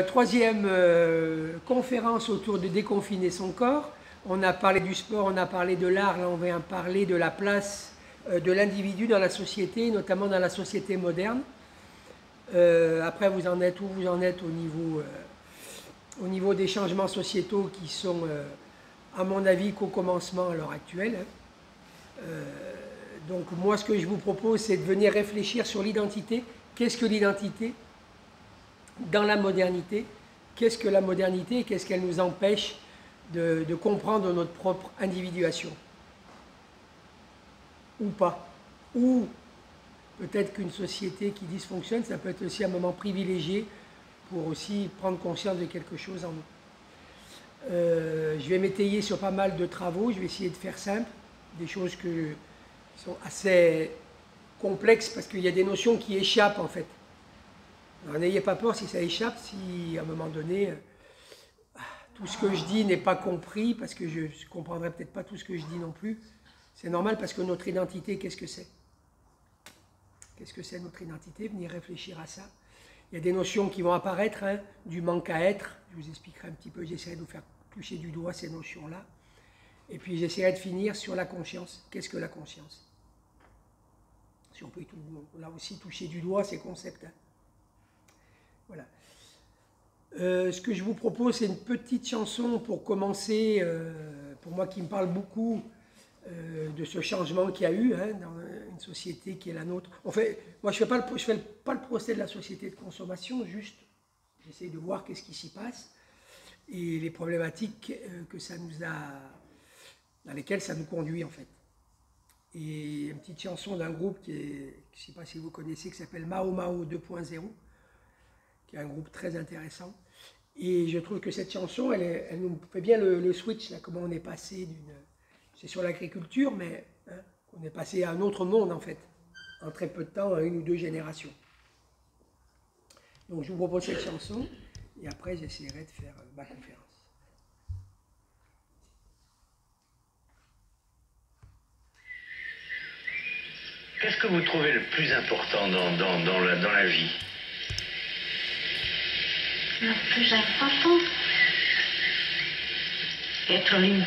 Troisième conférence autour de déconfiner son corps. On a parlé du sport, on a parlé de l'art, là on vient parler de la place de l'individu dans la société, notamment dans la société moderne. Après, vous en êtes où vous en êtes au niveau des changements sociétaux qui sont, à mon avis, qu'au commencement à l'heure actuelle. Donc moi, ce que je vous propose, c'est de venir réfléchir sur l'identité. Qu'est-ce que l'identité dans la modernité? Qu'est-ce que la modernité et qu'est-ce qu'elle nous empêche de comprendre notre propre individuation? Ou pas? Ou peut-être qu'une société qui dysfonctionne, ça peut être aussi un moment privilégié pour aussi prendre conscience de quelque chose en nous. Je vais m'étayer sur pas mal de travaux, je vais essayer de faire simple, des choses qui sont assez complexes parce qu'il y a des notions qui échappent en fait. Alors n'ayez pas peur si ça échappe, si à un moment donné, tout ce que je dis n'est pas compris, parce que je ne comprendrai peut-être pas tout ce que je dis non plus. C'est normal parce que notre identité, qu'est-ce que c'est? Qu'est-ce que c'est notre identité? Venir réfléchir à ça. Il y a des notions qui vont apparaître, hein, du manque à être. Je vous expliquerai un petit peu, j'essaierai de vous faire toucher du doigt ces notions-là. Et puis j'essaierai de finir sur la conscience. Qu'est-ce que la conscience? Si on peut là aussi toucher du doigt ces concepts. Hein. Voilà. Ce que je vous propose, c'est une petite chanson pour commencer, pour moi qui me parle beaucoup de ce changement qu'il y a eu hein, dans une société qui est la nôtre. En fait, moi je ne fais pas le procès de la société de consommation, juste j'essaie de voir qu'est-ce qui s'y passe et les problématiques que ça nous a, dans lesquelles ça nous conduit en fait. Et une petite chanson d'un groupe je ne sais pas si vous connaissez, qui s'appelle Mao Mao 2.0, qui est un groupe très intéressant. Et je trouve que cette chanson, elle nous fait bien le switch, là, comment on est passé d'une... C'est sur l'agriculture, mais hein, on est passé à un autre monde, en fait, en très peu de temps, à 1 ou 2 générations. Donc je vous propose cette chanson, et après j'essaierai de faire ma conférence. Qu'est-ce que vous trouvez le plus important dans la vie? Le plus important, être libre.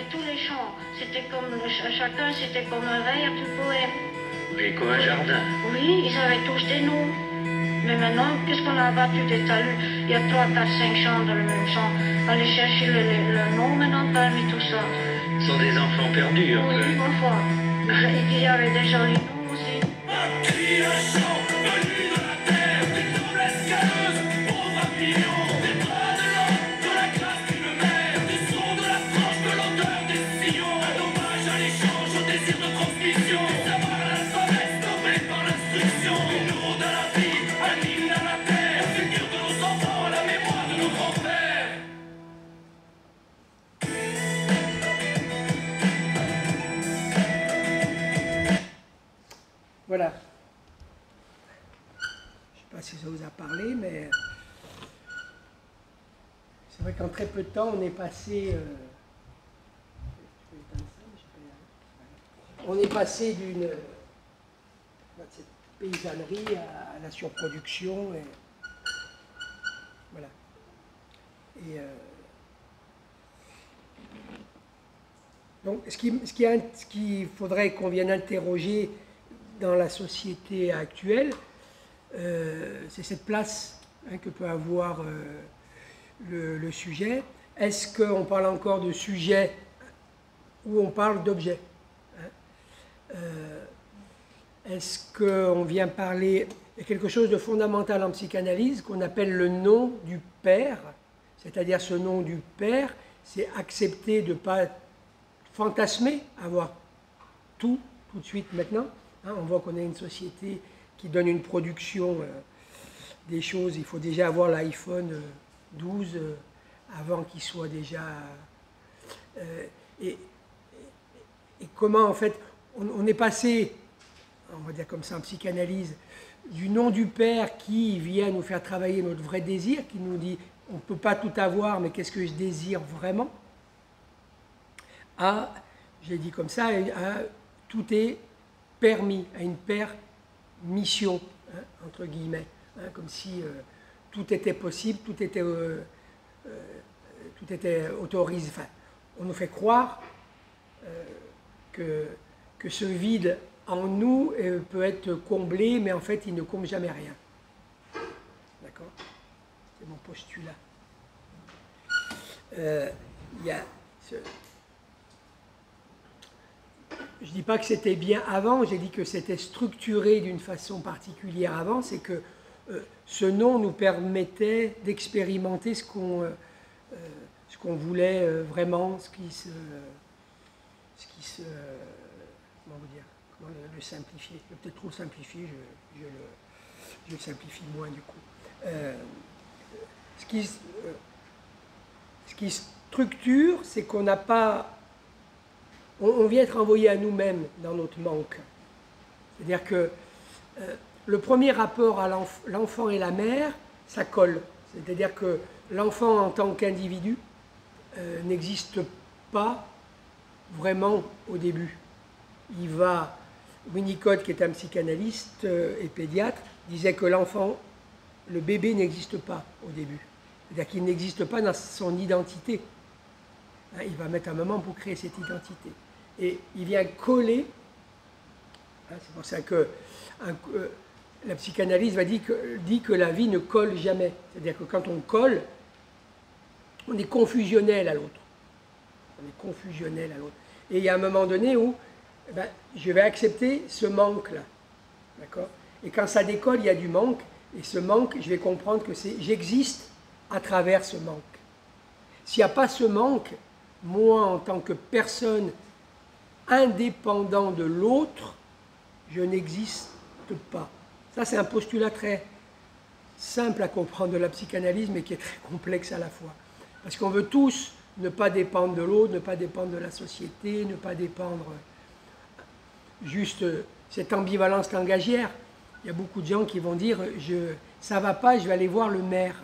avait tous les champs. C'était comme chacun, c'était comme un vers du poème. Et comme un jardin. Oui, ils avaient tous des noms. Mais maintenant, qu'est-ce qu'on a abattu des talus? Il y a 3, 4, 5 champs dans le même champ. Aller chercher le nom, maintenant, parmi tout ça. Ce sont des enfants perdus, un peu. Oui, ma foi. Et qu'il y avait des jolis noms aussi. Voilà. Je ne sais pas si ça vous a parlé, mais c'est vrai qu'en très peu de temps, on est passé... on est passé de cette paysannerie à la surproduction. Et, voilà. Et, donc, ce qu'il faudrait qu'on vienne interroger dans la société actuelle, c'est cette place que peut avoir le sujet. Est-ce qu'on parle encore de sujet ou on parle d'objet? Est-ce qu'on vient parler de quelque chose de fondamental en psychanalyse qu'on appelle le nom du père, c'est-à-dire ce nom du père, c'est accepter de ne pas fantasmer, avoir tout de suite maintenant. On voit qu'on a une société qui donne une production des choses. Il faut déjà avoir l'iPhone 12 avant qu'il soit déjà... et comment, en fait, on est passé, on va dire comme ça en psychanalyse, du nom du père qui vient nous faire travailler notre vrai désir, qui nous dit on ne peut pas tout avoir, mais qu'est-ce que je désire vraiment, à, j'ai dit comme ça, à tout est permis, à une permission, entre guillemets, comme si tout était possible, tout était autorisé. Enfin, on nous fait croire que ce vide en nous peut être comblé, mais en fait, il ne comble jamais rien. D'accord? C'est mon postulat. Il y a je ne dis pas que c'était bien avant, j'ai dit que c'était structuré d'une façon particulière avant, c'est que ce nom nous permettait d'expérimenter ce qu'on voulait vraiment, comment vous dire, comment le simplifier. Je vais peut-être trop le simplifier, je le simplifie moins du coup. Ce qui structure, c'est qu'on n'a pas... On vient être envoyé à nous-mêmes dans notre manque. C'est-à-dire que le premier rapport à l'enfant et la mère, ça colle. C'est-à-dire que l'enfant en tant qu'individu n'existe pas vraiment au début. Winnicott, qui est un psychanalyste et pédiatre, disait que l'enfant, le bébé n'existe pas au début. C'est-à-dire qu'il n'existe pas dans son identité. Il va mettre un moment pour créer cette identité. Et il vient coller, c'est pour ça que la psychanalyse dit que la vie ne colle jamais. C'est-à-dire que quand on colle, on est confusionnel à l'autre. On est confusionnel à l'autre. Et il y a un moment donné où je vais accepter ce manque-là. D'accord? Et quand ça décolle, il y a du manque. Et ce manque, je vais comprendre que j'existe à travers ce manque. S'il n'y a pas ce manque, moi, en tant que personne indépendant de l'autre, je n'existe pas. Ça, c'est un postulat très simple à comprendre de la psychanalyse, mais qui est très complexe à la fois. Parce qu'on veut tous ne pas dépendre de l'autre, ne pas dépendre de la société, ne pas dépendre juste cette ambivalence langagière. Il y a beaucoup de gens qui vont dire ça va pas, je vais aller voir le maire.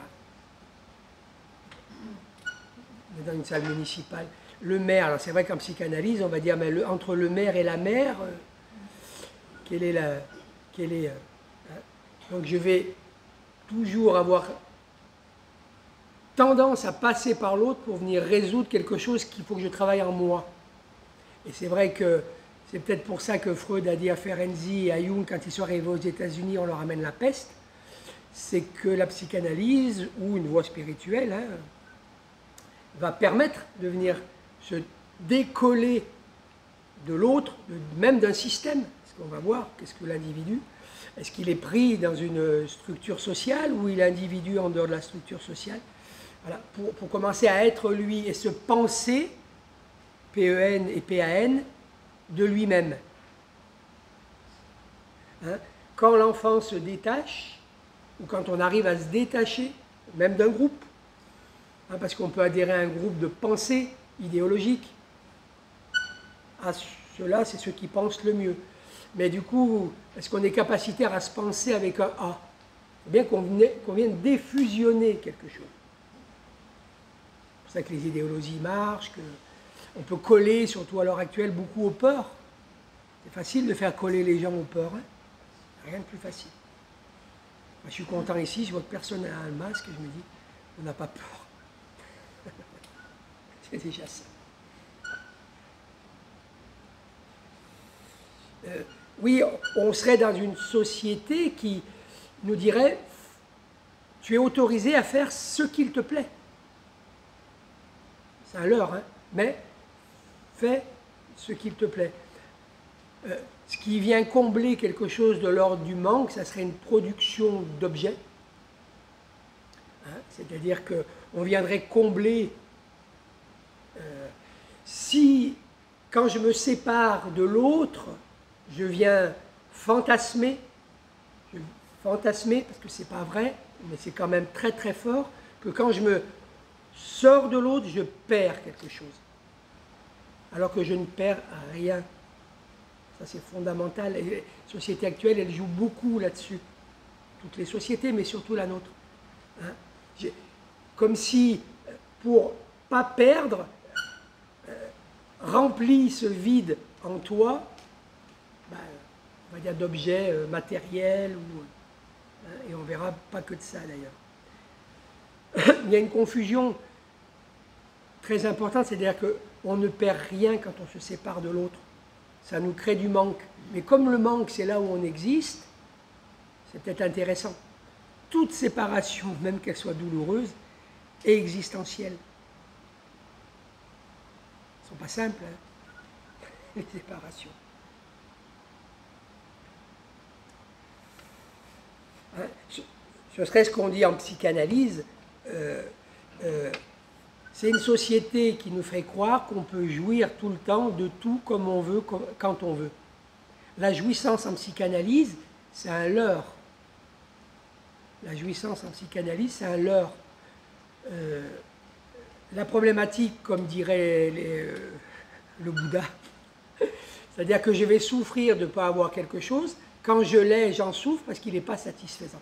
On est dans une salle municipale. Le maire, alors c'est vrai qu'en psychanalyse, on va dire, mais entre le maire et la mère, donc je vais toujours avoir tendance à passer par l'autre pour venir résoudre quelque chose qu'il faut que je travaille en moi. Et c'est vrai que c'est peut-être pour ça que Freud a dit à Ferenczi et à Jung, quand ils sont arrivés aux États-Unis, on leur amène la peste. C'est que la psychanalyse, ou une voie spirituelle, hein, va permettre de venir se décoller de l'autre, même d'un système. Parce qu'on va voir, qu'est-ce que l'individu, est-ce qu'il est pris dans une structure sociale ou il est individu en dehors de la structure sociale? Voilà, pour commencer à être lui et se penser, P-E-N et P-A-N, de lui-même. Hein? Quand l'enfant se détache, ou quand on arrive à se détacher, même d'un groupe, hein, parce qu'on peut adhérer à un groupe de pensée idéologique, à ceux-là, c'est ceux qui pensent le mieux. Mais du coup, est-ce qu'on est capacitaire à se penser avec un A? C'est bien qu'on vienne défusionner quelque chose. C'est pour ça que les idéologies marchent, qu'on peut coller, surtout à l'heure actuelle, beaucoup aux peurs. C'est facile de faire coller les gens aux peurs. Hein? Rien de plus facile. Moi, je suis content ici, je vois que personne n'a un masque, et je me dis, on n'a pas peur. C'est déjà ça. Oui, on serait dans une société qui nous dirait, tu es autorisé à faire ce qu'il te plaît. C'est un leurre, hein, mais fais ce qu'il te plaît. Ce qui vient combler quelque chose de l'ordre du manque, ça serait une production d'objets. Hein, c'est-à-dire qu'on viendrait combler, si, quand je me sépare de l'autre, je viens fantasmer, parce que c'est pas vrai, mais c'est quand même très très fort, que quand je me sors de l'autre, je perds quelque chose. Alors que je ne perds rien. Ça c'est fondamental. Et les sociétés actuelles, elles jouent beaucoup là-dessus. Toutes les sociétés, mais surtout la nôtre. Hein? Comme si, pour pas perdre, remplis ce vide en toi, on va dire d'objets matériels, et on verra pas que de ça d'ailleurs. Il y a une confusion très importante, c'est-à-dire qu'on ne perd rien quand on se sépare de l'autre. Ça nous crée du manque. Mais comme le manque, c'est là où on existe, c'est peut-être intéressant. Toute séparation, même qu'elle soit douloureuse, est existentielle. Elles ne sont pas simples, hein, les séparations. Hein, ce serait ce qu'on dit en psychanalyse. C'est une société qui nous fait croire qu'on peut jouir tout le temps de tout comme on veut, quand on veut. La jouissance en psychanalyse, c'est un leurre. La jouissance en psychanalyse, c'est un leurre. La problématique, comme dirait le Bouddha, c'est-à-dire que je vais souffrir de ne pas avoir quelque chose. Quand je l'ai, j'en souffre parce qu'il n'est pas satisfaisant.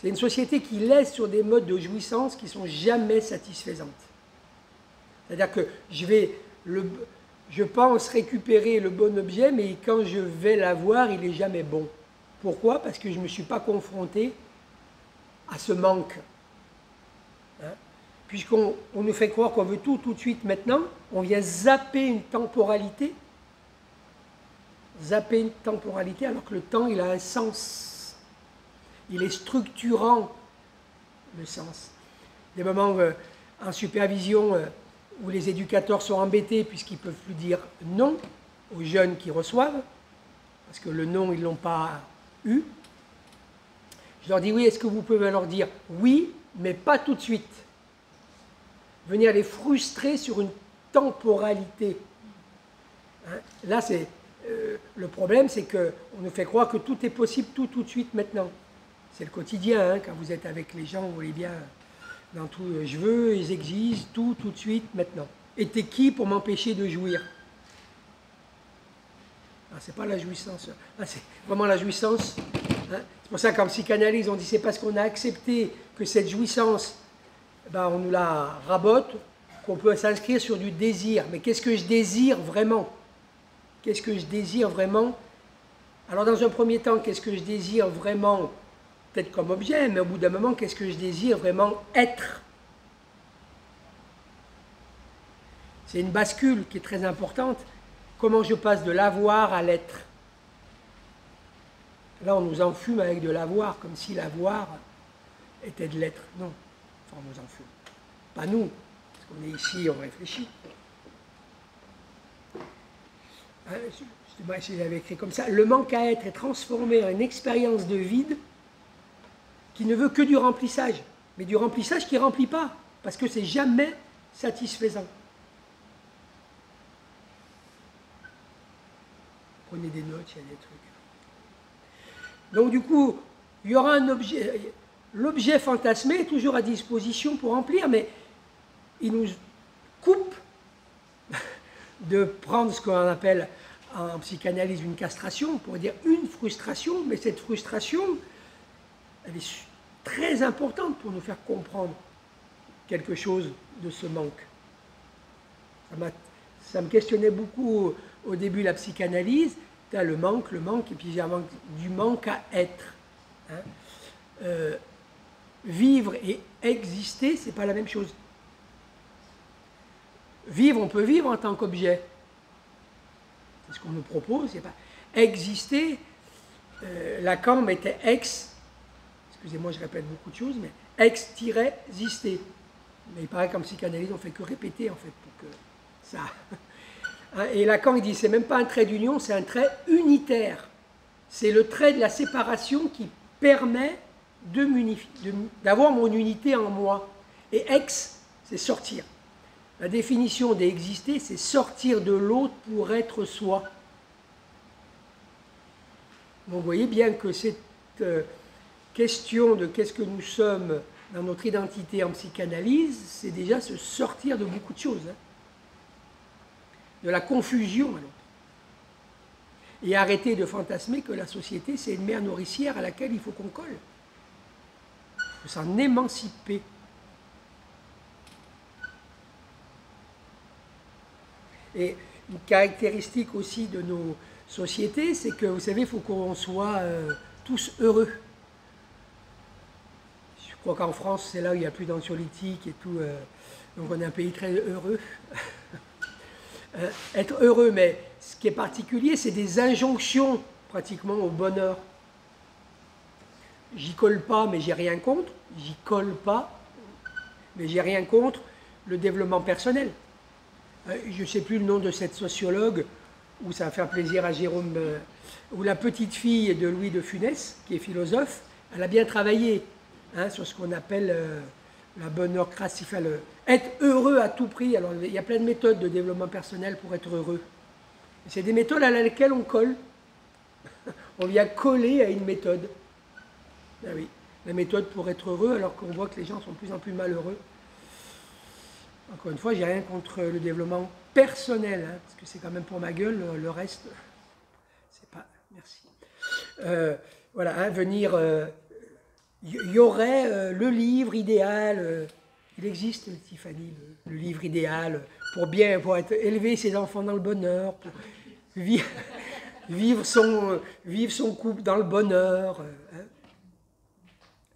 C'est une société qui laisse sur des modes de jouissance qui ne sont jamais satisfaisantes. C'est-à-dire que je pense récupérer le bon objet, mais quand je vais l'avoir, il n'est jamais bon. Pourquoi? Parce que je ne me suis pas confronté à ce manque. Hein? Puisqu'on nous fait croire qu'on veut tout de suite maintenant, on vient zapper une temporalité. Zapper une temporalité alors que le temps, il a un sens. Il est structurant, le sens. Des moments en supervision où les éducateurs sont embêtés puisqu'ils ne peuvent plus dire non aux jeunes qui reçoivent, parce que le non, ils ne l'ont pas eu. Je leur dis oui, est-ce que vous pouvez leur dire oui, mais pas tout de suite. Venir les frustrer sur une temporalité. Hein? Là, c'est le problème, c'est qu'on nous fait croire que tout est possible tout de suite maintenant. C'est le quotidien, hein, quand vous êtes avec les gens, vous voyez bien, dans tout, je veux, ils exigent tout de suite, maintenant. Et t'es qui pour m'empêcher de jouir? Ah, c'est pas la jouissance, ah, c'est vraiment la jouissance. Hein. C'est pour ça qu'en psychanalyse, on dit c'est parce qu'on a accepté que cette jouissance, ben, on nous la rabote, qu'on peut s'inscrire sur du désir. Mais qu'est-ce que je désire vraiment? Qu'est-ce que je désire vraiment? Alors dans un premier temps, qu'est-ce que je désire vraiment peut-être comme objet, mais au bout d'un moment, qu'est-ce que je désire vraiment être? C'est une bascule qui est très importante. Comment je passe de l'avoir à l'être? Là, on nous enfume avec de l'avoir, comme si l'avoir était de l'être. Non, enfin, on nous enfume. Pas nous, parce qu'on est ici, on réfléchit. Hein, je l'avais écrit comme ça. Le manque à être est transformé en une expérience de vide qui ne veut que du remplissage. Mais du remplissage qui ne remplit pas, parce que c'est jamais satisfaisant. Prenez des notes, il y a des trucs. Donc du coup, il y aura un objet. L'objet fantasmé est toujours à disposition pour remplir, mais il nous coupe de prendre ce qu'on appelle en psychanalyse une castration, on pourrait dire une frustration, mais cette frustration, elle est très importante pour nous faire comprendre quelque chose de ce manque. Ça me questionnait beaucoup au début la psychanalyse, le manque, et puis j'ai du manque à être. Hein. Vivre et exister, c'est pas la même chose. Vivre, on peut vivre en tant qu'objet. C'est ce qu'on nous propose. C'est pas exister. Lacan mettait ex, excusez-moi, je répète beaucoup de choses, mais ex-zister. Mais il paraît qu'en psychanalyse, on ne fait que répéter, en fait, pour que ça... Et Lacan, il dit, c'est même pas un trait d'union, c'est un trait unitaire. C'est le trait de la séparation qui permet d'avoir mon unité en moi. Et ex, c'est sortir. La définition d'exister, c'est sortir de l'autre pour être soi. Donc vous voyez bien que cette question de qu'est-ce que nous sommes dans notre identité en psychanalyse, c'est déjà se sortir de beaucoup de choses. Hein. De la confusion à l'autre. Et arrêter de fantasmer que la société, c'est une mère nourricière à laquelle il faut qu'on colle. Il faut s'en émanciper. Et une caractéristique aussi de nos sociétés, c'est que, vous savez, il faut qu'on soit tous heureux. Je crois qu'en France, c'est là où il n'y a plus d'anxiolytiques et tout. Donc on est un pays très heureux. Être heureux, mais ce qui est particulier, c'est des injonctions pratiquement au bonheur. J'y colle pas, mais j'ai rien contre. J'y colle pas, mais j'ai rien contre le développement personnel. Je ne sais plus le nom de cette sociologue, où ça va faire plaisir à Jérôme, où la petite fille de Louis de Funès, qui est philosophe, elle a bien travaillé hein, sur ce qu'on appelle la bonheurcratie, enfin, être heureux à tout prix. Alors, il y a plein de méthodes de développement personnel pour être heureux. C'est des méthodes à laquelle on colle. On vient coller à une méthode. Ben oui, la méthode pour être heureux, alors qu'on voit que les gens sont de plus en plus malheureux. Encore une fois, j'ai rien contre le développement personnel, hein, parce que c'est quand même pour ma gueule, le reste, c'est pas... Merci. Voilà, hein, venir... Il y aurait le livre idéal, il existe, Tiffany, le livre idéal, pour élever ses enfants dans le bonheur, pour vivre son couple dans le bonheur. Hein.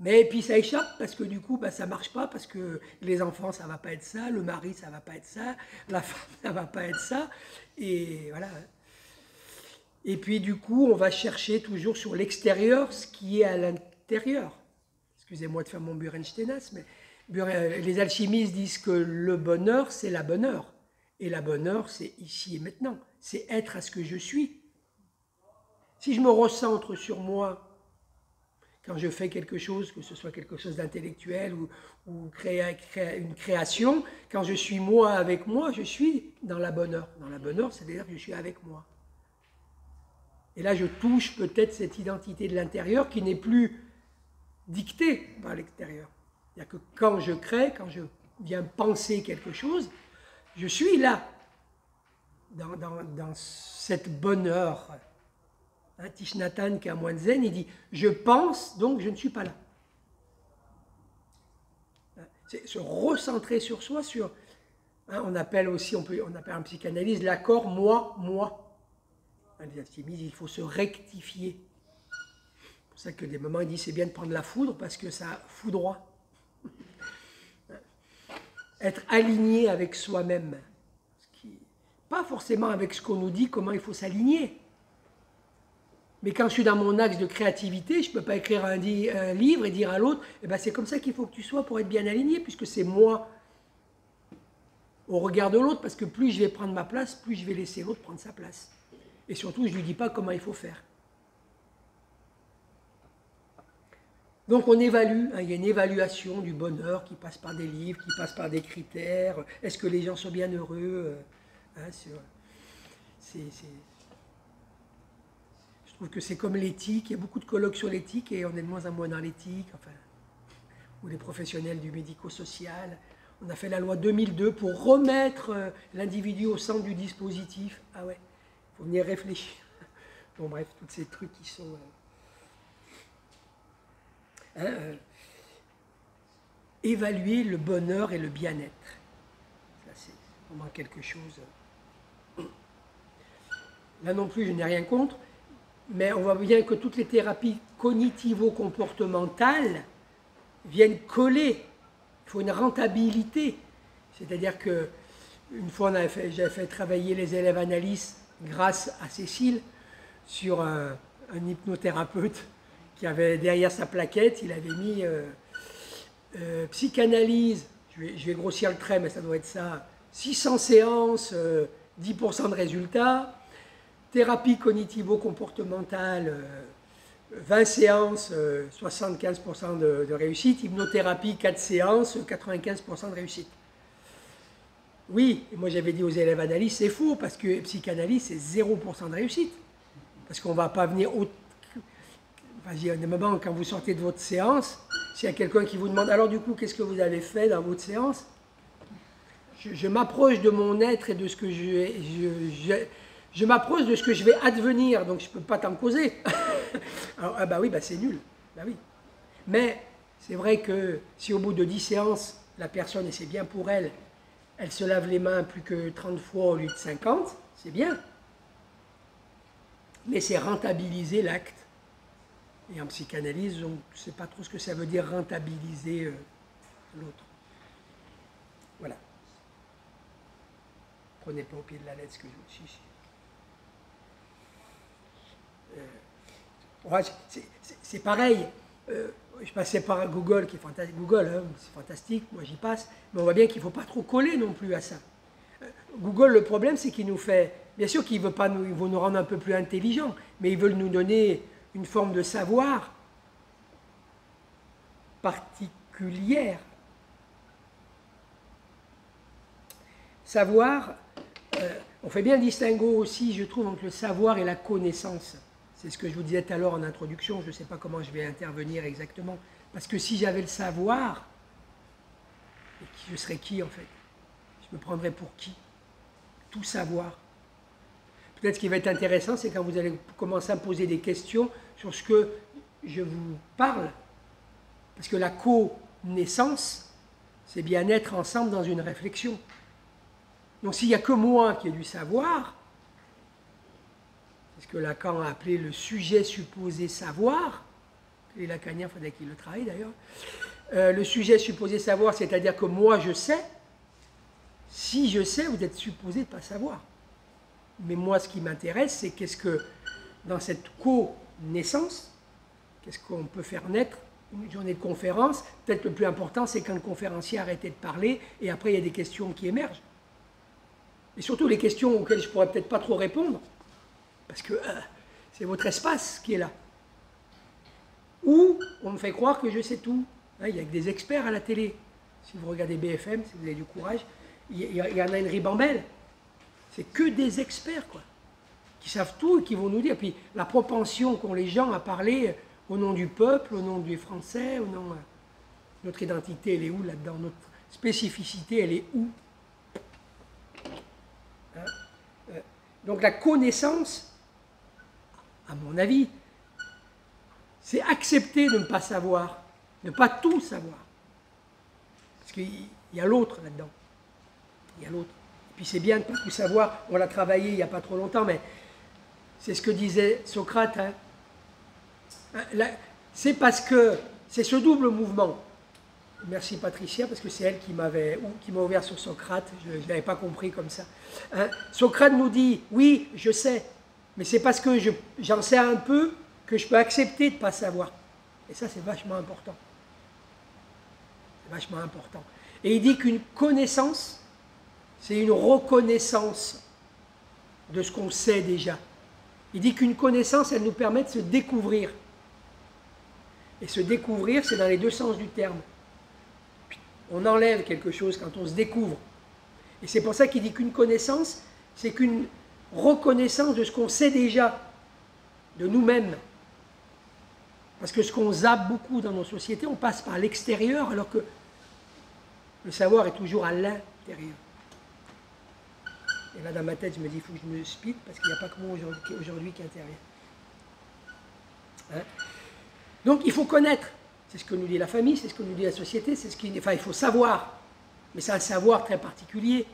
Mais puis ça échappe, parce que du coup, bah, ça ne marche pas, parce que les enfants, ça ne va pas être ça, le mari, ça ne va pas être ça, la femme, ça ne va pas être ça, et voilà. Et puis du coup, on va chercher toujours sur l'extérieur ce qui est à l'intérieur. Excusez-moi de faire mon Burensteinas, mais les alchimistes disent que le bonheur, c'est la bonne heure. Et la bonne heure, c'est ici et maintenant. C'est être à ce que je suis. Si je me recentre sur moi, quand je fais quelque chose, que ce soit quelque chose d'intellectuel ou créer une création, quand je suis moi avec moi, je suis dans la bonne heure. Dans la bonne heure, c'est-à-dire que je suis avec moi. Et là, je touche peut-être cette identité de l'intérieur qui n'est plus dictée par l'extérieur. C'est-à-dire que quand je crée, quand je viens penser quelque chose, je suis là, dans cette bonne heure. Hein, Thich Nhat Hanh, qui est un moine zen, il dit « Je pense, donc je ne suis pas là ». C'est se recentrer sur soi, hein, on appelle aussi, on appelle en psychanalyse l'accord moi, moi. Hein, les alchimistes, il faut se rectifier. pour ça que des moments, il dit c'est bien de prendre la foudre parce que ça foudroie. Être aligné avec soi-même. Pas forcément avec ce qu'on nous dit, comment il faut s'aligner. Mais quand je suis dans mon axe de créativité, je ne peux pas écrire un livre et dire à l'autre, eh ben c'est comme ça qu'il faut que tu sois pour être bien aligné, puisque c'est moi au regard de l'autre, parce que plus je vais prendre ma place, plus je vais laisser l'autre prendre sa place. Et surtout, je ne lui dis pas comment il faut faire. Donc on évalue, hein, il y a une évaluation du bonheur qui passe par des livres, qui passe par des critères. Est-ce que les gens sont bien heureux hein, je trouve que c'est comme l'éthique, il y a beaucoup de colloques sur l'éthique et on est de moins en moins dans l'éthique, enfin, ou les professionnels du médico-social. On a fait la loi 2002 pour remettre l'individu au centre du dispositif. Ah ouais, il faut venir réfléchir. Bon bref, tous ces trucs qui sont... évaluer le bonheur et le bien-être. Ça, c'est vraiment quelque chose. Là non plus, je n'ai rien contre, mais on voit bien que toutes les thérapies cognitivo-comportementales viennent coller. Il faut une rentabilité. C'est-à-dire que une fois, j'avais fait travailler les élèves analystes grâce à Cécile sur un hypnothérapeute qui avait derrière sa plaquette, il avait mis psychanalyse, je vais grossir le trait, mais ça doit être ça, 600 séances, 10% de résultats, thérapie cognitivo-comportementale, 20 séances, 75% de réussite, hypnothérapie, 4 séances, 95% de réussite. Oui, et moi j'avais dit aux élèves analystes, c'est faux, parce que psychanalyse, c'est 0% de réussite. Parce qu'on ne va pas venir... Vas-y, à un moment, quand vous sortez de votre séance, s'il y a quelqu'un qui vous demande, alors du coup, qu'est-ce que vous avez fait dans votre séance? Je m'approche de mon être et de ce que je m'approche de ce que je vais advenir, donc je ne peux pas t'en causer. Alors, ah bah oui, bah c'est nul. Bah oui. Mais c'est vrai que si au bout de 10 séances, la personne, et c'est bien pour elle, elle se lave les mains plus que 30 fois au lieu de 50, c'est bien. Mais c'est rentabiliser l'acte. Et en psychanalyse, on ne sait pas trop ce que ça veut dire rentabiliser l'autre. Voilà. Prenez pas au pied de la lettre ce que je vous dis. C'est pareil. Je passais par Google, qui est fantastique. Google, hein, c'est fantastique, moi j'y passe. Mais on voit bien qu'il ne faut pas trop coller non plus à ça. Google, le problème, c'est qu'il nous fait... Bien sûr qu'il veut nous rendre un peu plus intelligents, mais ils veulent nous donner une forme de savoir particulière. Savoir, on fait bien le distinguo aussi, je trouve, entre le savoir et la connaissance. C'est ce que je vous disais tout à l'heure en introduction, je ne sais pas comment je vais intervenir exactement. Parce que si j'avais le savoir, je serais qui en fait? Je me prendrais pour qui? Tout savoir. Peut-être ce qui va être intéressant, c'est quand vous allez commencer à me poser des questions sur ce que je vous parle. Parce que la connaissance, c'est bien être ensemble dans une réflexion. Donc s'il n'y a que moi qui ai du savoir, c'est ce que Lacan a appelé le sujet supposé savoir, et Lacanien, il faudrait qu'il le travaille d'ailleurs, le sujet supposé savoir, c'est-à-dire que moi je sais, si je sais, vous êtes supposé de ne pas savoir. Mais moi, ce qui m'intéresse, c'est qu'est-ce que, dans cette connaissance, qu'est-ce qu'on peut faire naître une journée de conférence. Peut-être le plus important, c'est quand le conférencier a arrêté de parler, et après, il y a des questions qui émergent. Et surtout, les questions auxquelles je ne pourrais peut-être pas trop répondre, parce que c'est votre espace qui est là. Ou on me fait croire que je sais tout. Hein, il y a que des experts à la télé. Si vous regardez BFM, si vous avez du courage, il y en a une ribambelle. C'est que des experts, quoi, qui savent tout et qui vont nous dire. Puis la propension qu'ont les gens à parler au nom du peuple, au nom des Français, au nom... notre identité, elle est où là-dedans? Notre spécificité, elle est où? Hein? Donc la connaissance, à mon avis, c'est accepter de ne pas savoir, de ne pas tout savoir. Parce qu'il y a l'autre là-dedans. Il y a l'autre. Puis c'est bien de ne pas tout savoir, on l'a travaillé il n'y a pas trop longtemps, mais c'est ce que disait Socrate. Hein. C'est parce que c'est ce double mouvement. Merci Patricia, parce que c'est elle qui m'a ouvert sur Socrate, je ne l'avais pas compris comme ça. Hein? Socrate nous dit, oui, je sais, mais c'est parce que j'en sais un peu que je peux accepter de ne pas savoir. Et ça, c'est vachement important. C'est vachement important. Et il dit qu'une connaissance, c'est une reconnaissance de ce qu'on sait déjà. Il dit qu'une connaissance, elle nous permet de se découvrir. Et se découvrir, c'est dans les deux sens du terme. On enlève quelque chose quand on se découvre. Et c'est pour ça qu'il dit qu'une connaissance, c'est qu'une reconnaissance de ce qu'on sait déjà, de nous-mêmes. Parce que ce qu'on zappe beaucoup dans nos sociétés, on passe par l'extérieur, alors que le savoir est toujours à l'intérieur. Et là, dans ma tête, je me dis, il faut que je me speed, parce qu'il n'y a pas que moi aujourd'hui qui intervient. Hein? Donc, il faut connaître. C'est ce que nous dit la famille, c'est ce que nous dit la société, enfin, il faut savoir. Mais c'est un savoir très particulier.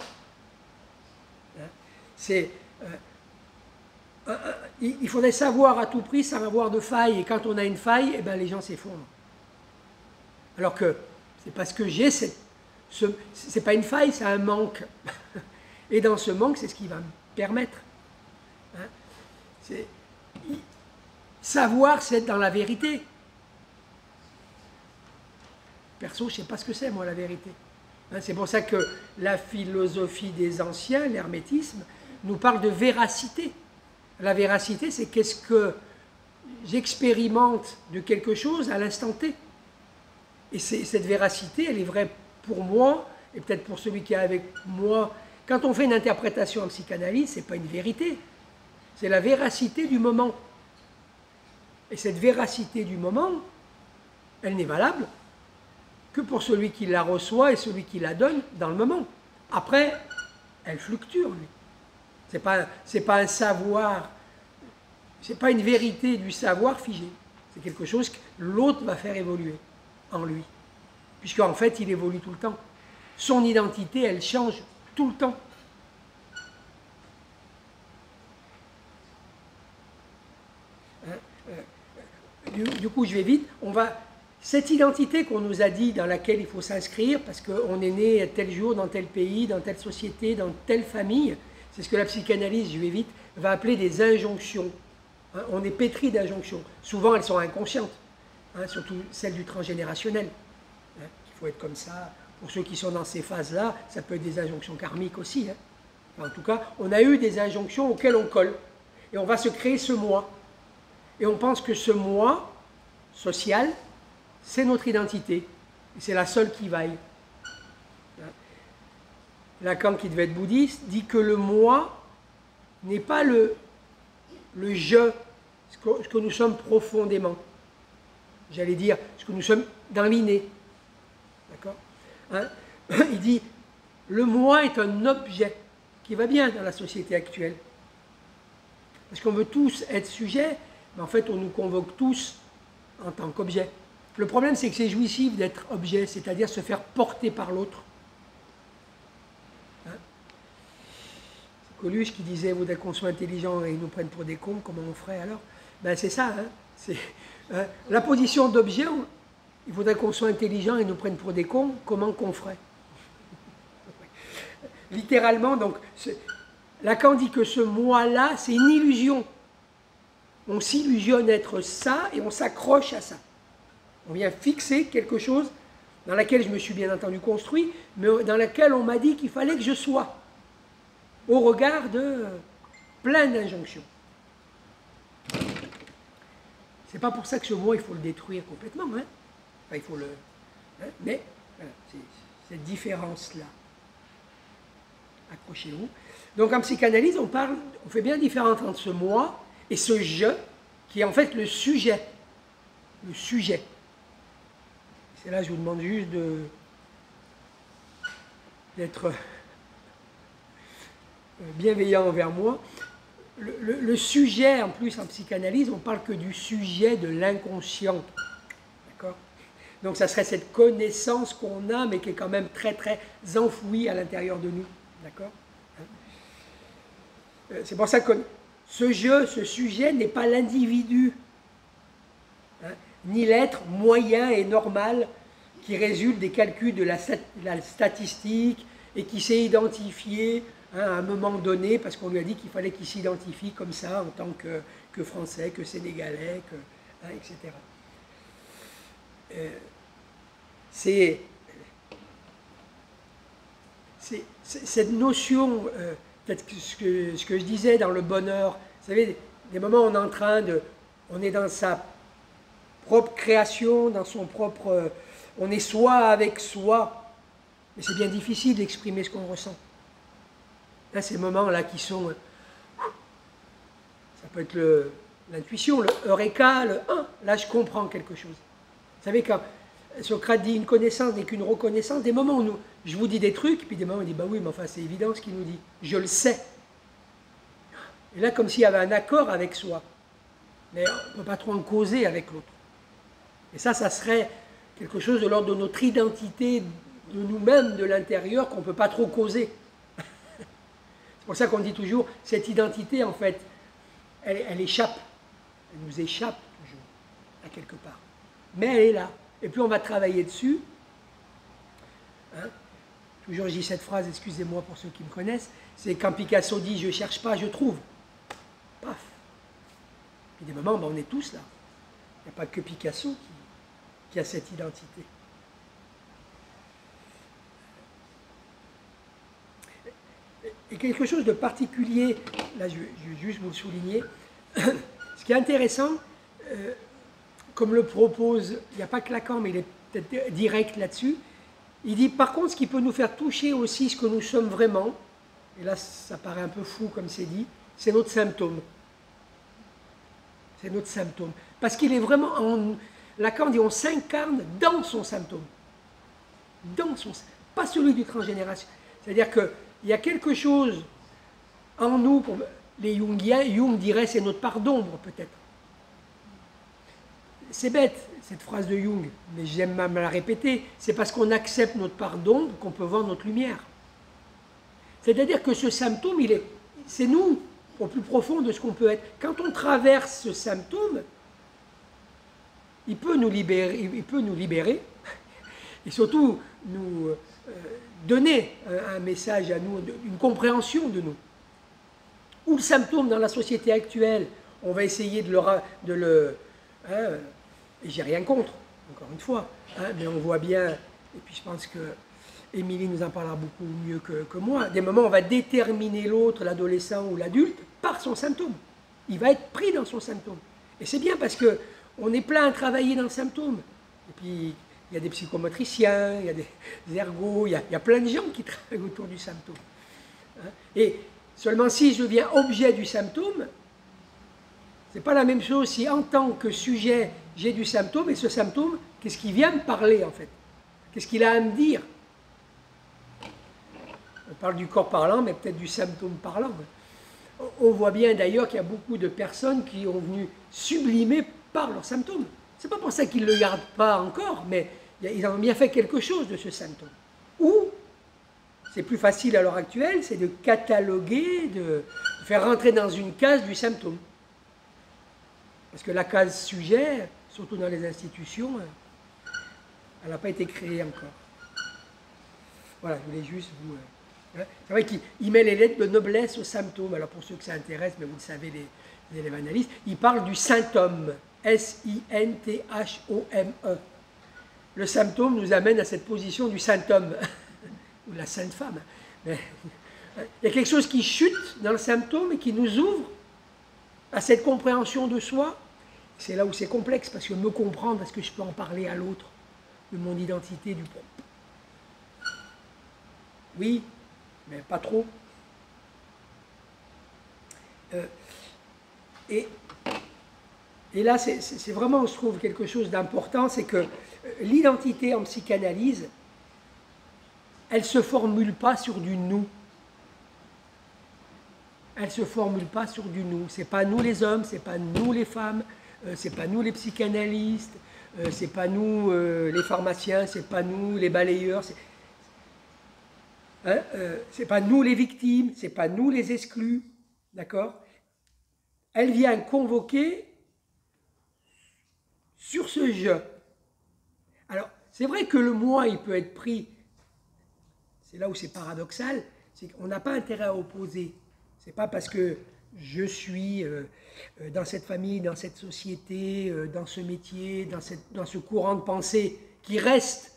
Hein? Il faudrait savoir à tout prix sans avoir de faille. Et quand on a une faille, eh ben, les gens s'effondrent. Alors que c'est parce que j'ai c'est pas une faille, c'est un manque. Et dans ce manque, c'est ce qui va me permettre. Hein? Savoir, c'est être dans la vérité. Perso, je ne sais pas ce que c'est, moi, la vérité. Hein, c'est pour ça que la philosophie des anciens, l'hermétisme, nous parle de véracité. La véracité, c'est qu'est-ce que j'expérimente de quelque chose à l'instant T. Et cette véracité, elle est vraie pour moi, et peut-être pour celui qui est avec moi. Quand on fait une interprétation en psychanalyse, ce n'est pas une vérité. C'est la véracité du moment. Et cette véracité du moment, elle n'est valable que pour celui qui la reçoit et celui qui la donne dans le moment. Après, elle fluctue en lui. C'est pas un savoir, c'est pas une vérité du savoir figé. C'est quelque chose que l'autre va faire évoluer en lui. Puisqu'en fait, il évolue tout le temps. Son identité, elle change tout le temps. Du coup, je vais vite. Cette identité qu'on nous a dit, dans laquelle il faut s'inscrire, parce qu'on est né tel jour, dans tel pays, dans telle société, dans telle famille, c'est ce que la psychanalyse, je vais vite, va appeler des injonctions. Hein, on est pétri d'injonctions. Souvent, elles sont inconscientes, hein, surtout celles du transgénérationnel. Hein, il faut être comme ça. Pour ceux qui sont dans ces phases-là, ça peut être des injonctions karmiques aussi. Hein. Enfin, en tout cas, on a eu des injonctions auxquelles on colle. Et on va se créer ce moi. Et on pense que ce moi social, c'est notre identité. Et c'est la seule qui vaille. Lacan, qui devait être bouddhiste, dit que le moi n'est pas le je, ce que nous sommes profondément. J'allais dire, ce que nous sommes dans l'inné. D'accord, hein? Il dit, le moi est un objet qui va bien dans la société actuelle. Parce qu'on veut tous être sujets, mais en fait, on nous convoque tous en tant qu'objet. Le problème, c'est que c'est jouissif d'être objet, c'est-à-dire se faire porter par l'autre. Hein? C'est Coluche qui disait, vous êtes qu'on soit intelligent et ils nous prennent pour des cons, comment on ferait alors? Ben c'est ça, hein? La position d'objet, il faudrait qu'on soit intelligent et nous prennent pour des cons, comment qu'on ferait? Littéralement, donc, Lacan dit que ce moi-là, c'est une illusion. On s'illusionne être ça et on s'accroche à ça. On vient fixer quelque chose dans laquelle je me suis bien entendu construit, mais dans laquelle on m'a dit qu'il fallait que je sois, au regard de plein d'injonctions. C'est pas pour ça que ce moi, il faut le détruire complètement, hein. Enfin, il faut le... Hein, mais voilà, c'est cette différence-là. Accrochez-vous. Donc en psychanalyse, on fait bien la différence entre ce moi et ce je, qui est en fait le sujet. Le sujet. C'est là que je vous demande juste d'être bienveillant envers moi. Le sujet, en plus, en psychanalyse, on parle que du sujet de l'inconscient. D'accord? Donc ça serait cette connaissance qu'on a, mais qui est quand même très, très enfouie à l'intérieur de nous. D'accord? C'est pour ça que ce je, ce sujet n'est pas l'individu. hein, ni l'être moyen et normal qui résulte des calculs de la statistique et qui s'est identifié, hein, à un moment donné, parce qu'on lui a dit qu'il fallait qu'il s'identifie comme ça en tant que Français, que Sénégalais, hein, etc. C'est cette notion, peut-être ce que je disais dans le bonheur, vous savez, des moments où on est en train de, on est dans sa propre création, dans son propre, on est soi avec soi, mais c'est bien difficile d'exprimer ce qu'on ressent. Là, ces moments-là qui sont, ça peut être l'intuition, le eureka, le là je comprends quelque chose. Vous savez, quand Socrate dit une connaissance n'est qu'une reconnaissance, des moments où je vous dis des trucs, puis des moments où il dit, bah oui, mais enfin c'est évident ce qu'il nous dit, je le sais. Et là, comme s'il y avait un accord avec soi, mais on ne peut pas trop en causer avec l'autre. Et ça serait quelque chose de l'ordre de notre identité, de nous-mêmes, de l'intérieur, qu'on ne peut pas trop causer. C'est pour ça qu'on dit toujours, cette identité, en fait, elle échappe, elle nous échappe toujours, à quelque part. Mais elle est là. Et puis on va travailler dessus. Hein? Toujours je dis cette phrase, excusez-moi pour ceux qui me connaissent, c'est quand Picasso dit « je ne cherche pas, je trouve ». Paf. Puis des moments, ben, on est tous là. Il n'y a pas que Picasso qui a cette identité. Et quelque chose de particulier, là je vais juste vous le souligner, ce qui est intéressant, comme le propose, il n'y a pas que Lacan, mais il est peut-être direct là-dessus, il dit par contre ce qui peut nous faire toucher aussi ce que nous sommes vraiment, et là ça paraît un peu fou comme c'est dit, c'est notre symptôme. C'est notre symptôme. Parce qu'il est vraiment, Lacan dit on s'incarne dans son symptôme. Dans son, pas celui du transgénération. C'est-à-dire qu'il y a quelque chose en nous, les Jungiens, Jung dirait c'est notre part d'ombre peut-être. C'est bête, cette phrase de Jung, mais j'aime même la répéter, c'est parce qu'on accepte notre part d'ombre qu'on peut voir notre lumière. C'est-à-dire que ce symptôme, c'est nous, au plus profond de ce qu'on peut être. Quand on traverse ce symptôme, il peut nous libérer, et surtout nous donner un message à nous, une compréhension de nous. Ou le symptôme dans la société actuelle, on va essayer de le et j'ai rien contre, encore une fois, hein, mais on voit bien, et puis je pense que Émilie nous en parlera beaucoup mieux que moi, des moments où on va déterminer l'autre, l'adolescent ou l'adulte, par son symptôme. Il va être pris dans son symptôme. Et c'est bien parce qu'on est plein à travailler dans le symptôme. Et puis, il y a des psychomotriciens, il y a des ergots, il y a plein de gens qui travaillent autour du symptôme. Hein. Et seulement si je deviens objet du symptôme, c'est pas la même chose si en tant que sujet, j'ai du symptôme, et ce symptôme, qu'est-ce qu'il vient me parler en fait? Qu'est-ce qu'il a à me dire? On parle du corps parlant, mais peut-être du symptôme parlant. On voit bien d'ailleurs qu'il y a beaucoup de personnes qui ont venu sublimer par leurs symptômes. C'est pas pour ça qu'ils ne le gardent pas encore, mais ils ont bien fait quelque chose de ce symptôme. Ou, c'est plus facile à l'heure actuelle, c'est de cataloguer, de faire rentrer dans une case du symptôme. Parce que la case sujet, surtout dans les institutions, elle n'a pas été créée encore. Voilà, je voulais juste vous... C'est vrai qu'il met les lettres de noblesse aux symptômes. Alors pour ceux que ça intéresse, mais vous le savez, les élèves analystes, il parle du symptôme. S-I-N-T-H-O-M-E. Le symptôme nous amène à cette position du saint homme, ou de la sainte femme. Mais, il y a quelque chose qui chute dans le symptôme et qui nous ouvre à cette compréhension de soi. C'est là où c'est complexe, parce que me comprendre, est-ce que je peux en parler à l'autre, de mon identité, du propre? Oui, mais pas trop. Et là, c'est vraiment, je trouve, quelque chose d'important, c'est que l'identité en psychanalyse, elle ne se formule pas sur du nous. Elle ne se formule pas sur du nous. Ce n'est pas nous les hommes, ce n'est pas nous les femmes, ce n'est pas nous les psychanalystes, ce n'est pas nous les pharmaciens, ce n'est pas nous les balayeurs, c'est pas nous les victimes, ce n'est pas nous les exclus, d'accord? Elle vient convoquer sur ce je. Alors, c'est vrai que le moi, il peut être pris, c'est là où c'est paradoxal, c'est qu'on n'a pas intérêt à opposer. C'est pas parce que je suis dans cette famille, dans cette société, dans ce métier, dans ce courant de pensée qui reste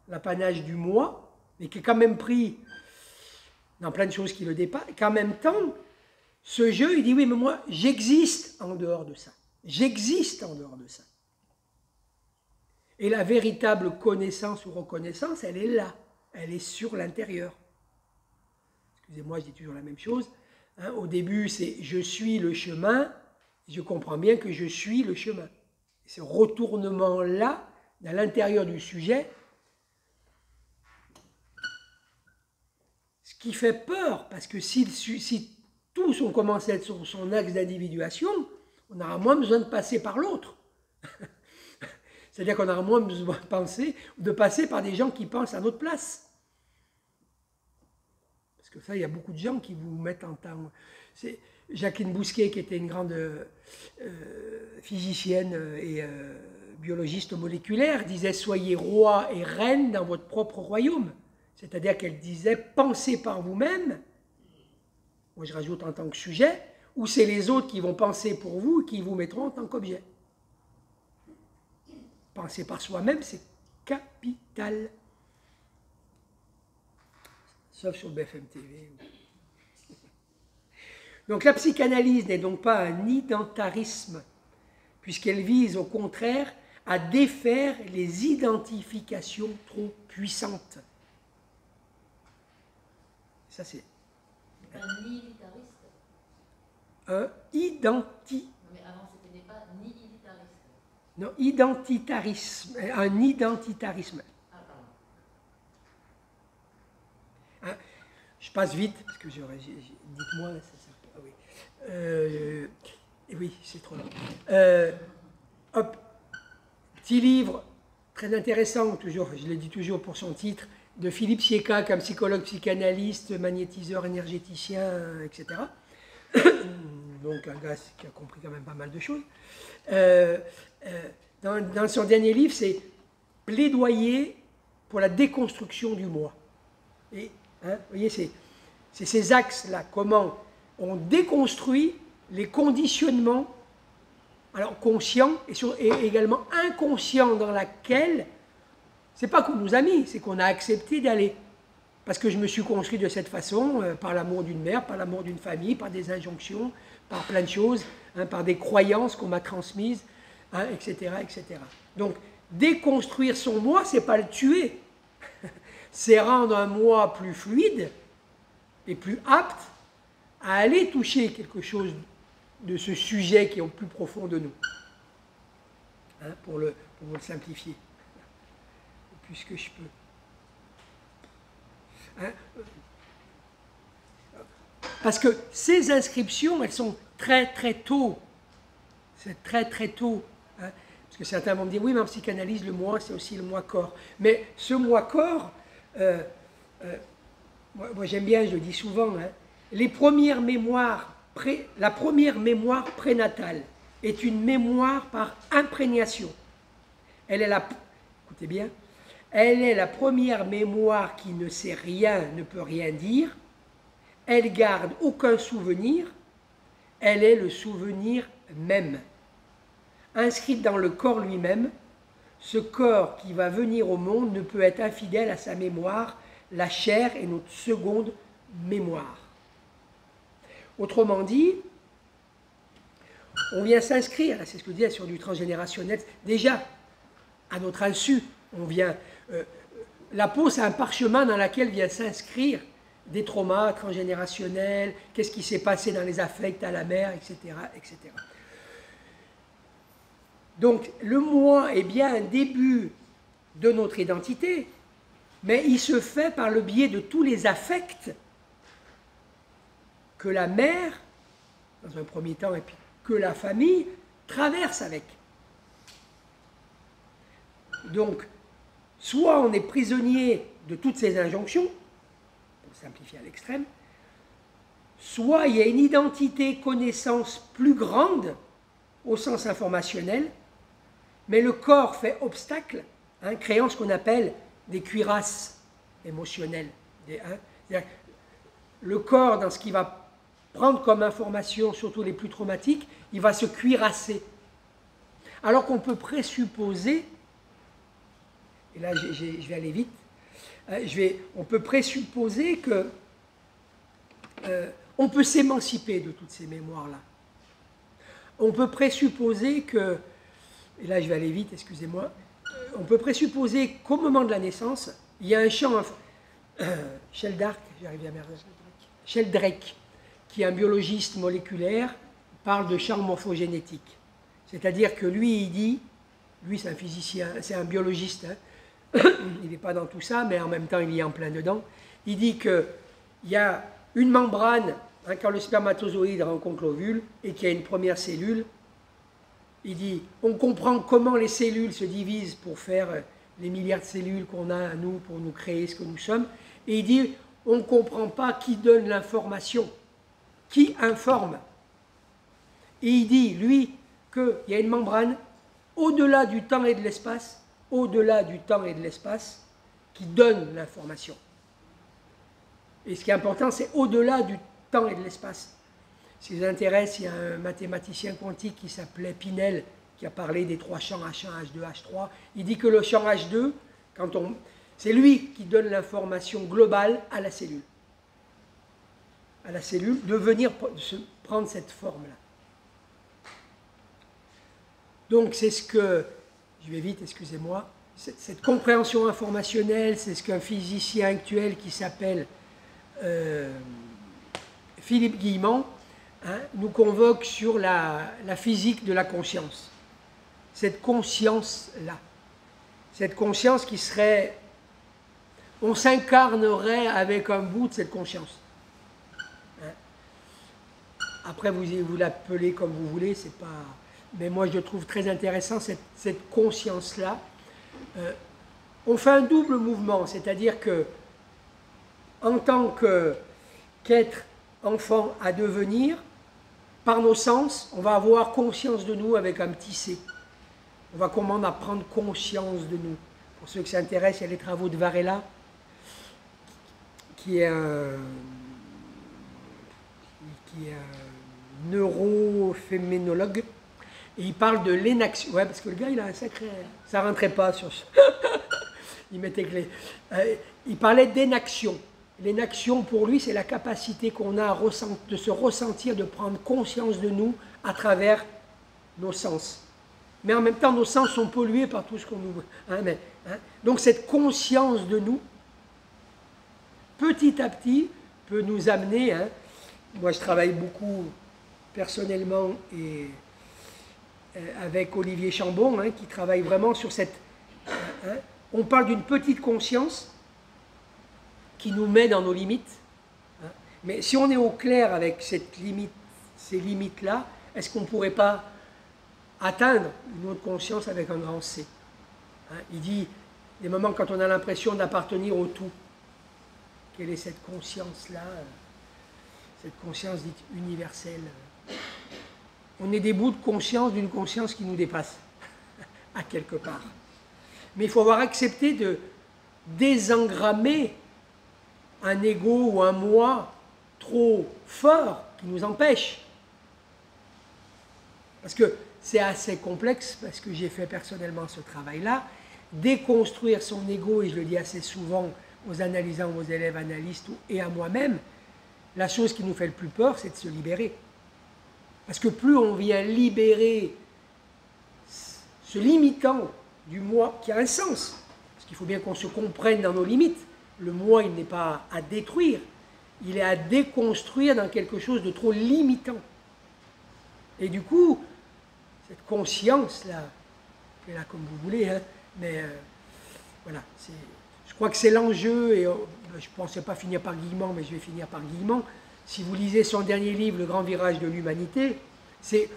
l'apanage du moi, mais qui est quand même pris dans plein de choses qui le dépassent, qu'en même temps, ce je, il dit oui, mais moi, j'existe en dehors de ça. J'existe en dehors de ça. Et la véritable connaissance ou reconnaissance, elle est là. Elle est sur l'intérieur. Excusez-moi, je dis toujours la même chose. Hein, au début, c'est « je suis le chemin ». Je comprends bien que je suis le chemin. Et ce retournement-là, dans l'intérieur du sujet, ce qui fait peur, parce que si tous on commence à être sur son axe d'individuation, on aura moins besoin de passer par l'autre. C'est-à-dire qu'on aura moins besoin de passer par des gens qui pensent à notre place. Parce que ça, il y a beaucoup de gens qui vous mettent en temps. C'est Jacqueline Bousquet, qui était une grande physicienne et biologiste moléculaire, disait « Soyez roi et reine dans votre propre royaume ». C'est-à-dire qu'elle disait « Pensez par vous-même ». Moi, je rajoute en tant que sujet, ou c'est les autres qui vont penser pour vous et qui vous mettront en tant qu'objet. Penser par soi-même, c'est capital. Sauf sur BFM TV. Donc la psychanalyse n'est donc pas un identarisme, puisqu'elle vise au contraire à défaire les identifications trop puissantes. Ça c'est... Un nihilitariste. Un identi... Non mais avant c'était pas nihilitariste. Non, identitarisme. Un identitarisme. Ah pardon. Hein, je passe vite, parce que dites-moi, ah oui. Oui, c'est trop long. Hop, petit livre très intéressant, toujours, je le dis toujours pour son titre, de Philippe Sieka, comme psychologue, psychanalyste, magnétiseur, énergéticien, etc. Donc un gars qui a compris quand même pas mal de choses. Dans son dernier livre, c'est Plaidoyer pour la déconstruction du moi. Et vous voyez, c'est ces axes-là, comment on déconstruit les conditionnements, alors conscients et également inconscients, dans laquelle, c'est pas qu'on nous a mis, c'est qu'on a accepté d'aller. Parce que je me suis construit de cette façon, par l'amour d'une mère, par l'amour d'une famille, par des injonctions, par plein de choses, hein, par des croyances qu'on m'a transmises, hein, etc., etc. Donc, déconstruire son moi, c'est pas le tuer, c'est rendre un moi plus fluide et plus apte à aller toucher quelque chose de ce sujet qui est au plus profond de nous, hein, pour vous le simplifier, puisque je peux. Hein, parce que ces inscriptions, elles sont très très tôt, c'est très très tôt, hein, parce que certains vont me dire, oui mais en psychanalyse, le moi, c'est aussi le moi-corps, mais ce moi-corps, moi j'aime bien, je le dis souvent, hein, les premières mémoires, la première mémoire prénatale est une mémoire par imprégnation. Elle est écoutez bien, elle est la première mémoire qui ne sait rien, ne peut rien dire, elle garde aucun souvenir, elle est le souvenir même. Inscrite dans le corps lui-même, ce corps qui va venir au monde ne peut être infidèle à sa mémoire, la chair est notre seconde mémoire. Autrement dit, on vient s'inscrire, c'est ce que je disais sur du transgénérationnel, déjà, à notre insu, on vient... la peau, c'est un parchemin dans lequel vient s'inscrire des traumas transgénérationnels, qu'est-ce qui s'est passé dans les affects à la mère, etc., etc. Donc, le moi est bien un début de notre identité, mais il se fait par le biais de tous les affects que la mère, dans un premier temps, et puis que la famille traverse avec. Donc, soit on est prisonnier de toutes ces injonctions, pour simplifier à l'extrême, soit il y a une identité, connaissance plus grande, au sens informationnel, mais le corps fait obstacle, hein, créant ce qu'on appelle des cuirasses émotionnelles. Le corps, dans ce qu'il va prendre comme information, surtout les plus traumatiques, il va se cuirasser. Alors qu'on peut présupposer, et là je vais aller vite, on peut présupposer que on peut s'émanciper de toutes ces mémoires-là. On peut présupposer que, et là je vais aller vite, excusez-moi, on peut présupposer qu'au moment de la naissance, il y a un champ, Sheldrake, qui est un biologiste moléculaire, parle de champ morphogénétique. C'est-à-dire que lui, il dit, lui c'est un physicien, c'est un biologiste, hein, il n'est pas dans tout ça, mais en même temps il y est en plein dedans, il dit qu'il y a une membrane, hein, quand le spermatozoïde rencontre l'ovule, et qu'il y a une première cellule, il dit, on comprend comment les cellules se divisent pour faire les milliards de cellules qu'on a à nous, pour nous créer ce que nous sommes, et il dit, on ne comprend pas qui donne l'information, qui informe. Et il dit, lui, qu'il y a une membrane au-delà du temps et de l'espace, qui donne l'information. Et ce qui est important, c'est au-delà du temps et de l'espace. Si vous intéresse, il y a un mathématicien quantique qui s'appelait Pinel, qui a parlé des trois champs H1, H2, H3. Il dit que le champ H2, c'est lui qui donne l'information globale à la cellule. À la cellule de venir prendre cette forme-là. Donc c'est ce que, je vais vite, excusez-moi, cette compréhension informationnelle, c'est ce qu'un physicien actuel qui s'appelle Philippe Guillemont, hein, nous convoque sur la physique de la conscience. Cette conscience-là, cette conscience qui serait, on s'incarnerait avec un bout de cette conscience. Hein. Après, vous l'appelez comme vous voulez, c'est pas... Mais moi, je trouve très intéressant cette conscience-là. On fait un double mouvement, c'est-à-dire que, en tant qu'être enfant à devenir, par nos sens, on va avoir conscience de nous avec un petit C. On va comment apprendre conscience de nous. Pour ceux qui s'intéressent, il y a les travaux de Varela, qui est un neurophénoménologue. Et il parle de l'énaction. Ouais, parce que le gars, il a un sacré... Ça ne rentrait pas sur ce... il mettait clé. Il parlait d'énaction. L'énaction, pour lui, c'est la capacité qu'on a de se ressentir, de prendre conscience de nous à travers nos sens. Mais en même temps, nos sens sont pollués par tout ce qu'on nous... Donc cette conscience de nous, petit à petit, peut nous amener... Hein, moi, je travaille beaucoup personnellement et... avec Olivier Chambon, hein, qui travaille vraiment sur cette... on parle d'une petite conscience qui nous met dans nos limites. Hein, mais si on est au clair avec ces limites-là, est-ce qu'on ne pourrait pas atteindre une autre conscience avec un grand C? Hein, il dit, des moments quand on a l'impression d'appartenir au tout. Quelle est cette conscience-là, cette conscience dite universelle? On est des bouts de conscience d'une conscience qui nous dépasse, à quelque part. Mais il faut avoir accepté de désengrammer un ego ou un moi trop fort qui nous empêche. Parce que c'est assez complexe, parce que j'ai fait personnellement ce travail-là, déconstruire son ego, et je le dis assez souvent aux analysants, aux élèves analystes et à moi-même, la chose qui nous fait le plus peur, c'est de se libérer. Parce que plus on vient libérer ce limitant du moi qui a un sens, parce qu'il faut bien qu'on se comprenne dans nos limites, le moi, il n'est pas à détruire, il est à déconstruire dans quelque chose de trop limitant. Et du coup, cette conscience-là, et là comme vous voulez, hein, mais voilà, je crois que c'est l'enjeu, et je ne pensais pas finir par Guillemont, mais je vais finir par Guillemont. Si vous lisez son dernier livre, Le Grand Virage de l'Humanité, c'est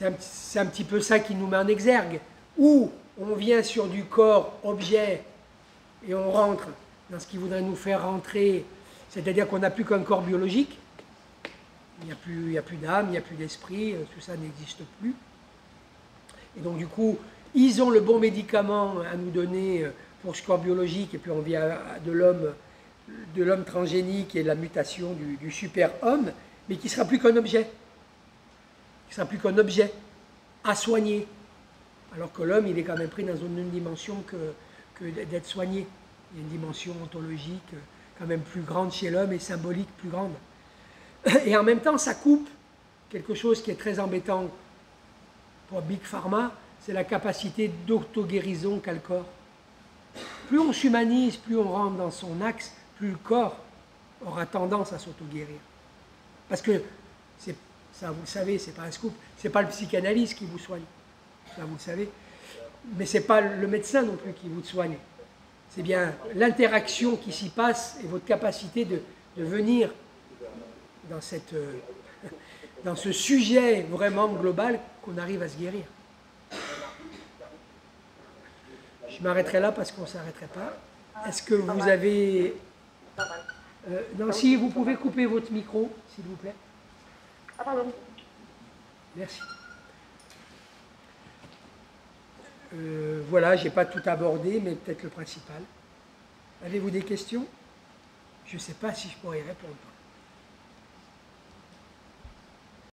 un petit peu ça qui nous met en exergue, où on vient sur du corps objet et on rentre dans ce qui voudrait nous faire rentrer, c'est-à-dire qu'on n'a plus qu'un corps biologique, il n'y a plus d'âme, il n'y a plus d'esprit, tout ça n'existe plus. Et donc du coup, ils ont le bon médicament à nous donner pour ce corps biologique, et puis on vient de l'homme transgénique et de la mutation du super-homme, mais qui ne sera plus qu'un objet. Qui sera plus qu'un objet à soigner. Alors que l'homme, il est quand même pris dans une même dimension que d'être soigné. Il y a une dimension ontologique quand même plus grande chez l'homme et symbolique plus grande. Et en même temps, ça coupe quelque chose qui est très embêtant pour Big Pharma, c'est la capacité d'auto-guérison qu'a le corps. Plus on s'humanise, plus on rentre dans son axe, plus le corps aura tendance à s'auto-guérir. Parce que, ça vous le savez, c'est pas un scoop, c'est pas le psychanalyste qui vous soigne, ça vous le savez, mais c'est pas le médecin non plus qui vous soigne. C'est bien l'interaction qui s'y passe et votre capacité de venir dans ce sujet vraiment global qu'on arrive à se guérir. Je m'arrêterai là parce qu'on ne s'arrêterait pas. Est-ce que vous avez... non, si vous pouvez couper votre micro, s'il vous plaît. Ah, pardon. Merci. Voilà, je n'ai pas tout abordé, mais peut-être le principal. Avez-vous des questions? Je ne sais pas si je pourrais y répondre.